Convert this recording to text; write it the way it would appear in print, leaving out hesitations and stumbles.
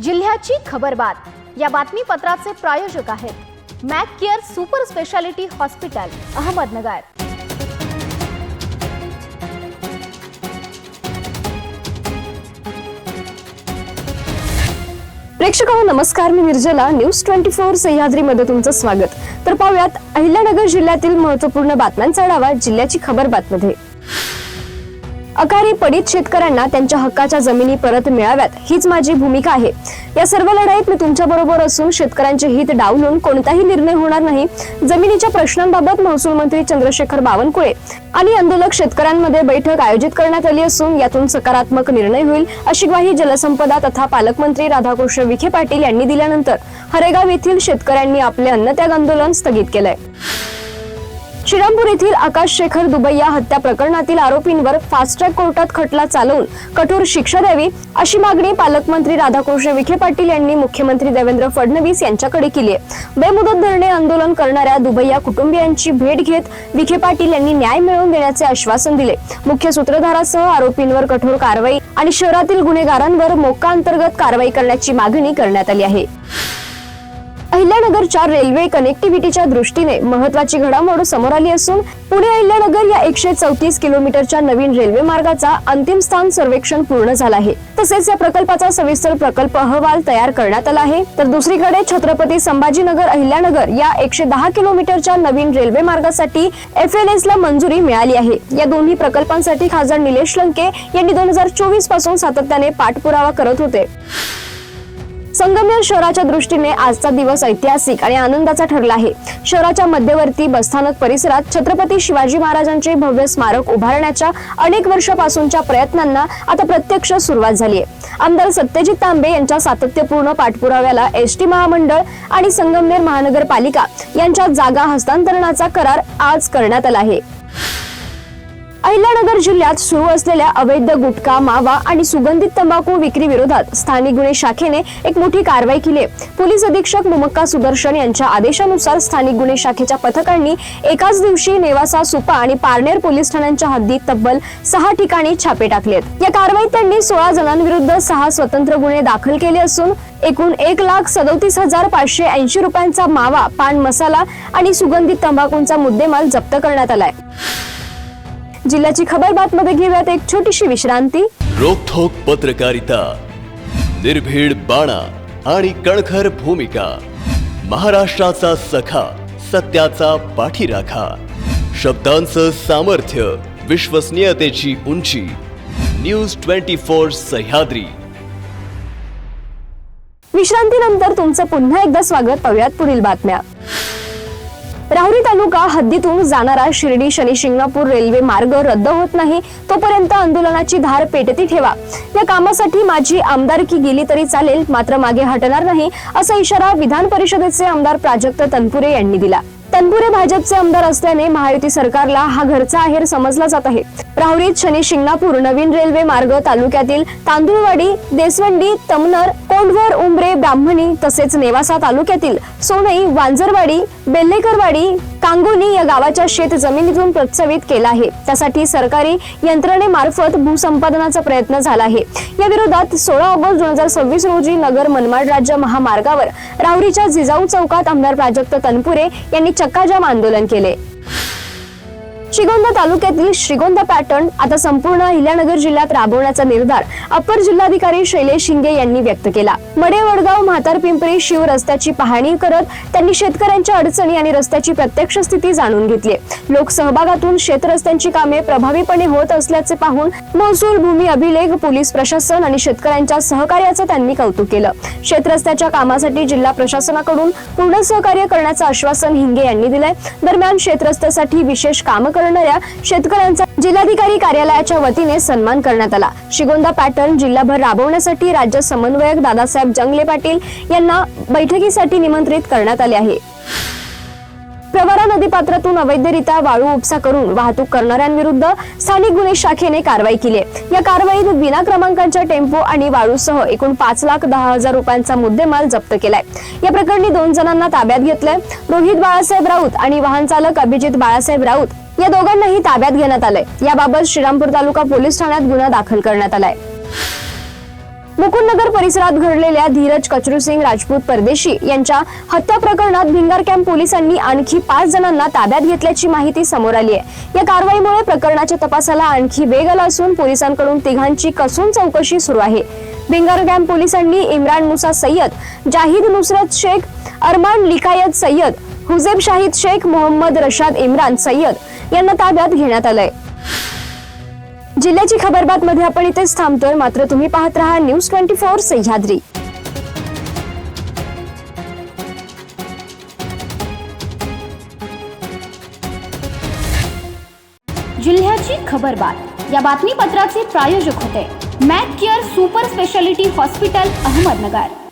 जिल्ह्याची खबरबात या बातमीपत्राचे प्रायोजक आहेत Mac care super speciality hospital Ahmednagar. प्रेक्षकांनो नमस्कार, मी निर्जला न्यूज 24 सह्याद्रीमध्ये तुमचं स्वागत। तर पाहूयात अहिल्यानगर जिल्ह्यातील महत्त्वपूर्ण बातम्यांचा आढावा जिल्ह्याची खबरबातमध्ये। अकाली पडीत शेतकऱ्यांना त्यांच्या हक्काच्या जमिनी परत मिळाव्यात हीच माझी भूमिका आहे। या सर्व लढाईत मी तुमच्या बरोबर असून शेतकऱ्यांचे हित डावलून कोणताही निर्णय होणार नाही। जमिनीच्या प्रश्नांबाबत महसूल मंत्री चंद्रशेखर बावनकुळे आणि आंदोलक शेतकऱ्यांमध्ये बैठक आयोजित करण्यात आली असून यातून सकारात्मक निर्णय होईल अशी ग्वाही जलसंपदा तथा पालकमंत्री राधाकृष्ण विखे पाटील यांनी दिल्यानंतर हरेगाव येथील शेतकऱ्यांनी आपले अन्नत्याग आंदोलन स्थगित केलंय। श्रीरामपूर येथील आकाश शेखर दुबैया हत्या प्रकरणातील आरोपींवर फास्ट ट्रॅक कोर्टात खटला चालवून कठोर शिक्षा द्यावी अशी मागणी पालकमंत्री राधाकृष्ण विखे पाटील यांनी मुख्यमंत्री देवेंद्र फडणवीस यांच्याकडे केली आहे। बेमुदत धरणे आंदोलन करणाऱ्या दुबैया कुटुंबियांची भेट घेत विखे पाटील यांनी न्याय मिळवून देण्याचे आश्वासन दिले। मुख्य सूत्रधारासह आरोपींवर कठोर कारवाई आणि शहरातील गुन्हेगारांवर मोक्का अंतर्गत कारवाई करण्याची मागणी करण्यात आली आहे। अहिल्यानगरच्या रेल्वे कनेक्टिव्हिटीच्या दृष्टीने महत्त्वाची घडामोड समोर आली असून पुणे अहिल्यानगर या 134 किलोमीटरच्या नवीन रेल्वे मार्गाचा अंतिम स्थान सर्वेक्षण पूर्ण झाला आहे। तसेच या प्रकल्पाचा सविस्तर प्रकल्प अहवाल तयार करण्यात आला आहे। तर दुसरीकडे छत्रपती संभाजीनगर अहिल्यानगर या 110 किलोमीटरच्या नवीन रेल्वे मार्गासाठी FLS ला मंजुरी मिळाली आहे। या दोन्ही प्रकल्पांसाठी खासदार निलेश लंके यांनी 2024 पासून सातत्याने पाठपुरावा करत होते। संगमनेर शहराच्या दृष्टीने आजचा दिवस ऐतिहासिक आणि आनंदाचा ठरला आहे। शहराच्या मध्यवर्ती बसस्थानक परिसरात छत्रपती शिवाजी महाराजांचे भव्य स्मारक उभारण्याच्या अनेक वर्षापासूनच्या प्रयत्नांना आता प्रत्यक्ष सुरुवात झाली आहे। आमदार सत्यजित तांबे यांच्या सातत्यपूर्ण पाठपुराव्याला ST महामंडळ आणि संगमनेर महानगरपालिका यांच्यात जागा हस्तांतरणाचा करार आज करण्यात आला आहे। अहिल्यानगर जिल्ह्यात सुरू असलेल्या अवैध गुटखा, मावा आणि सुगंधित तंबाखू विक्री विरोधात स्थानिक गुन्हे शाखेने एक मोठी कारवाई केली। पोलीस अधीक्षक मुमक्का सुदर्शन यांच्या आदेशानुसार स्थानिक गुन्हे शाखेच्या पथकांनी एकाच दिवशी नेवासा, सुपा आणि पारनेर पोलीस ठाण्यांच्या हद्दीत तब्बल 6 ठिकाणी छापे टाकलेत। या कारवाईत त्यांनी 16 जणांविरुद्ध 6 स्वतंत्र गुन्हे दाखल केले असून एकूण 1,37,580 रुपयांचा मावा, पान मसाला आणि सुगंधित तंबाखूंचा मुद्देमाल जप्त करण्यात आलाय। जिल्ह्याची खबरबात मध्ये घेऊयात एक छोटीशी विश्रांती। रोखोक पत्रकारिता, निर्भीड बाणा आणि कणखर भूमिका, महाराष्ट्राचा सखा, सत्याचा पाठीराखा, शब्दांचं सामर्थ्य, विश्वसनीयतेची उंची, न्यूज 24 सह्याद्री। विश्रांतीनंतर तुमचं पुन्हा एकदा स्वागत। पाहूयात पुढील बातम्या। राहुरी तालुका हद्दीतून जाणारा शिर्डी शनी शिंगणापूर रेल्वे मार्ग रद्द होत नाही तोपर्यंत आंदोलनाची धार पेटती ठेवा। या कामासाठी माझी आमदारकी गेली तरी चालेल, मात्र मागे हटणार नाही असा इशारा विधान परिषदेचे आमदार प्राजक्त तनपुरे यांनी दिला। तनपुरे भाजपचे आमदार असल्याने महायुती सरकारला हा घरचा आहेर समजला जात आहे। राहुरीत शनी शिंगणापूर नवीन रेल्वे मार्ग तालुक्यातील तांदुळवाडी, देसवंडी, तमनर, कोंढवर, उंबरे, ब्राह्मणी तसेच नेवासा तालुक्यातील सोनई, वांजरवाडी, बेल्लेकरवाडी, कांगोनी या गावाच्या शेत जमिनीतून प्रस्तावित केला आहे। त्यासाठी सरकारी यंत्रणेमार्फत भूसंपादनाचा प्रयत्न झाला आहे। या विरोधात 16 ऑगस्ट 2026 रोजी नगर मनमाड राज्य महामार्गावर राहुरीच्या जिजाऊ चौकात आमदार प्राजक्त तनपुरे यांनी चक्काजाम आंदोलन केले। श्रीगोंदा तालुक्यातील श्रीगोंदा पॅटर्न आता संपूर्ण अहिल्यानगर जिल्ह्यात राबवण्याचा निर्धार अप्पर जिल्हाधिकारी शैलेश शिंगे यांनी व्यक्त केला। मडे, वडगाव, म्हातारपिंपरी, शिव रस्त्याची पाहणी करत त्यांनी शेतकऱ्यांच्या अडचणी आणि रस्त्याची प्रत्यक्ष स्थिती जाणून घेतली। लोकसहभागातून शेत रस्त्यांची कामे प्रभावीपणे होत असल्याचे पाहून महसूल, भूमी अभिलेख, पोलीस प्रशासन आणि शेतकऱ्यांच्या सहकार्याचं त्यांनी कौतुक केलं। शेत रस्त्याच्या कामासाठी जिल्हा प्रशासनाकडून पूर्ण सहकार्य करण्याचं आश्वासन हिंगे यांनी दिलंय। दरम्यान शेत रस्त्यासाठी विशेष काम करणाऱ्या शेतकऱ्यांचा जिल्हाधिकारी कार्यालयाच्या वतीने सन्मान करण्यात आला। श्रीगोंदा पॅटर्न जिल्हाभर राबवण्यासाठी राज्य समन्वयक दादासाहेब जंगले पाटील यांना बैठकीसाठी निमंत्रित करण्यात आले आहे। प्रवरा नदीपात्रातून अवैधरित्या वाळू उपसा करून वाहतूक करणाऱ्यांविरुद्ध स्थानिक गुन्हे शाखेने कारवाई केली। या कारवाईत विना क्रमांकाच्या टेम्पो आणि वाळूसह एकूण 5,10,000 रुपयांचा मुद्देमाल जप्त केलाय। या प्रकरणी 2 जणांना ताब्यात घेतलंय। रोहित बाळासाहेब राऊत आणि वाहन चालक अभिजित बाळासाहेब राऊत या दोघांनाही ताब्यात घेण्यात आलंय। याबाबत श्रीरामपूर तालुका पोलीस ठाण्यात गुन्हा दाखल करण्यात आलाय। मुकुंदनगर परिसरात घडलेल्या धीरज कचरूसिंग राजपूत परदेशी यांच्या हत्या प्रकरणात भिंगार कॅम्प पोलिसांनी आणखी 5 जणांना ताब्यात घेतल्याची माहिती समोर आली आहे। या कारवाईमुळे प्रकरणाच्या तपासाला आणखी वेग आला असून पोलिसांकडून तिघांची कसून चौकशी सुरू आहे। भिंगार कॅम्प पोलिसांनी इम्रान मुसा सय्यद, जाहिद नुसरत शेख, अरमान लिकायत सय्यद, हुजेब शाहिद शेख, मोहम्मद रशाद इम्रान सय्यद यांना ताब्यात घेण्यात आलंय। जिल्ह्याची खबरबात मध्ये आपण इथेच थांबतोय, मात्र तुम्ही पाहत रहा न्यूज 24 सह्याद्री। जिल्ह्याची खबरबात या बातमीपत्राचे प्रायोजक होते Mac care super speciality hospital, Ahmednagar.